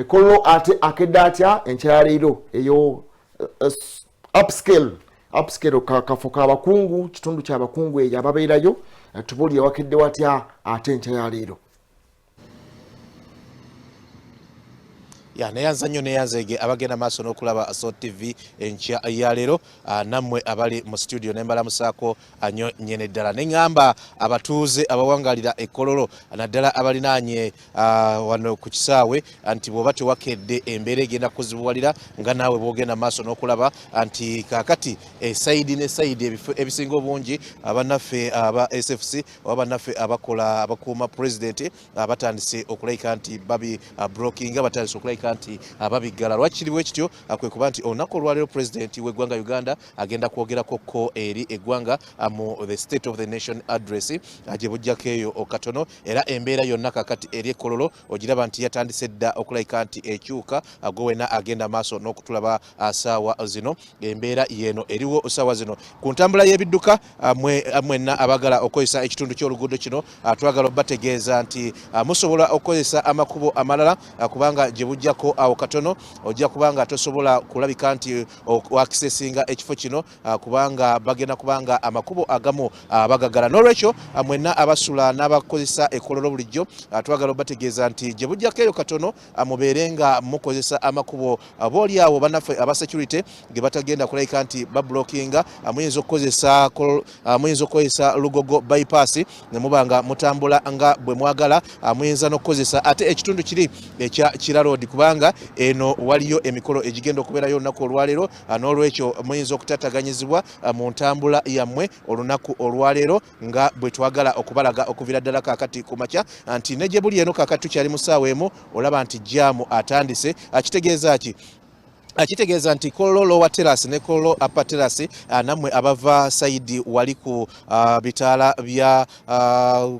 Kololo ate akedde atya enkyaliro eyo upscale kafo k'abakungu kitundu ky'abakungu eyo ababeerayo tubuulire wakedde watya ate enkyaliro. Ya neyanza nnyo neyanzege abagenda maaso n'okulaba Assault TV enkya ya leero nammwe abali mu studio nembalamusaako anyo nyene ddala neŋŋamba abatuuze abawangalira Kololo naddala abalinaanye wano ku kisaawe nti bw'oba tewakedde embeera egenda kuzibuwalira nga naawe bw'ogenda maaso n'okulaba nti kaakati sayidi ne sayidi ebifo ebisinga obungi abannaffe aba SFC oba bannaffe abakuuma pulezidenti batandise okulayika nti babi brokinga batandise okulayika nti ababiggala lwakiriwo ekityo kwe kuba nti olunaku olwaleero pulezidenti w'eggwanga Uganda agenda kwogerako ko eri eggwanga mu the state of the nation address gye bujjako eyo katono era embeera yonna kakati eri Kololo ogiraba nti yatandise dda okulayika nti ekyuka gwe wena agenda maaso n'okutulaba saawa zino embeera yeno eriwo saawa zino ku ntambula y'ebidduka mwenna abagala okozesa ekitundu ky'oluguudo kino twagala obategeeza nti musobola okozesa amakubo amalala kubanga gye bujjako awo katono ojja kubanga tosobola kulabika nti wakisesinga ekifo kino kubanga bagenda kubanga amakubo agamu bagagala n'olwekyo mwenna abasula n'abakozesa Kololo bulijjo twagala obategeeza nti gye bujjako eyo katono mubeerenga mukozesa amakubo booli awo bannaffe aba security ge batagenda kulayika nti bablokinga muyinza okukozesa Lugogo bypass ne mubanga mutambula nga bwe mwagala muyinza n'okukozesa ate ekitundu kiri ekya Kira Road kubanga eno waliyo emikolo egigenda okubeerayo olunaku olwaleero n'olwekyo muyinza okutataganyizibwa mu ntambula yammwe olunaku olwaleero nga bwe twagala okubalaga okuvira ddala kaakati ku makya nti ne gye buli eno kaakati tukyali mu ssaawa emu olaba nti jaamu atandise akitegeeza nti Kololo lower terrace ne Kololo upper terrace nammwe abava sayidi wali ku bitaala bya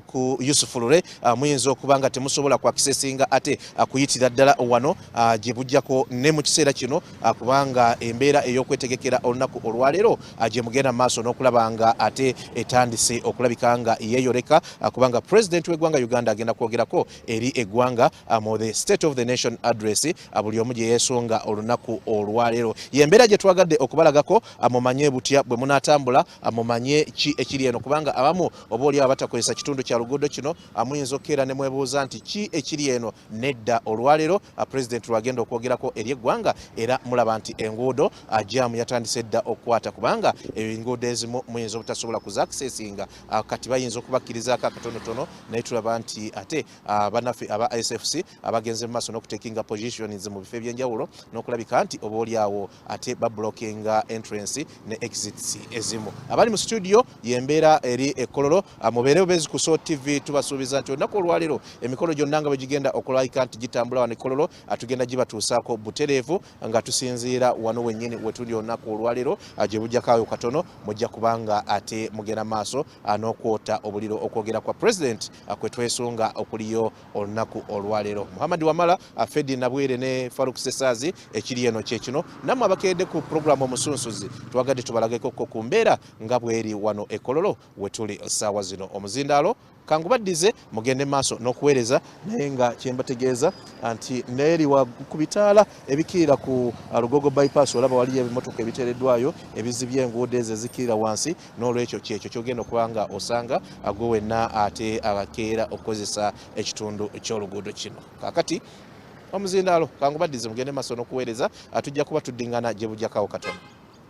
ku Yusufulule muyinza okuba nga temusobola kwakisesinga ate kuyitira ddala wano gye bujjako ne mu kiseera kino kubanga embeera ey'okwetegekera olunaku olwaleero gye mugenda maaso n'okulaba nga ate etandise okulabika nga yeeyoleka kubanga pulezidenti w'eggwanga Uganda agenda kwogerako eri eggwanga mu the state of the nation address buli omu gye yeesonga olunaku olwaleero yembeera gye twagadde okubalagako mumanye butya bwe munatambula mumanye ki ekiri eno kubanga abamu oba oli abatakozesa kitundu kya luguudo kino muyinza okkeera ne mwebuuza nti ki ekiri eno nedda olwaleero pulezidenti lwagenda okwogerako eri eggwanga era mulaba nti enguudo jaamu yatandise dda okukwata kubanga enguudo ezimu muyinza obutasobola kuzakisesinga kati bayinza okubakkirizaako akatonotono naye tulaba nti ate bannaffe aba SFC abagenze mu maaso n'okutekinga positions mu bifo ebyenjawulo n'okulabika nti oba oli awo ate bablockinga entrance ne exits ezimu abali mu studio yembeera eri Kololo mubeere bezi ku Assault TV tubasuubiza nti olunaku olwaleero emikolo gyonna nga bwe gigenda okulayika nti gitambula wano Kololo atugenda gibatuusaako butereevu nga tusinziira wano wennyini wetuli olunaku olwaleero gye bujjako ayo katono mujja kubanga ate mugenda maaso n'okwota obuliro okwogera kwa president kwe twesunga okuliyo olunaku olwaleero Muhammad Wamala Fedi Nabwire ne Faruk Sesazi ekiri eno kyekino nammwe abakedde ku programu Omusunsuzi twagadde tubalageko ku mbeera nga bweri wano Kololo wetuli ssaawa zino omuzindaalo kangubaddize mugende maaso n'okuweereza naye nga kyembategeeza nti neeri ku bitaala ebikirira ku Lugogo bypass olaba waliyo ebimotoka ebiteereddwayo ebizibye enguudo ezo ezikirira wansi n'olwekyo kyekyo kyogenda okuba nga osanga gwe wenna ate abakeera okukozesa ekitundu ky'oluguudo kino kaakati omuzindaalo kangubaddize mugende maaso n'okuweereza tujja kuba tuddingana gye bujjakawo katono.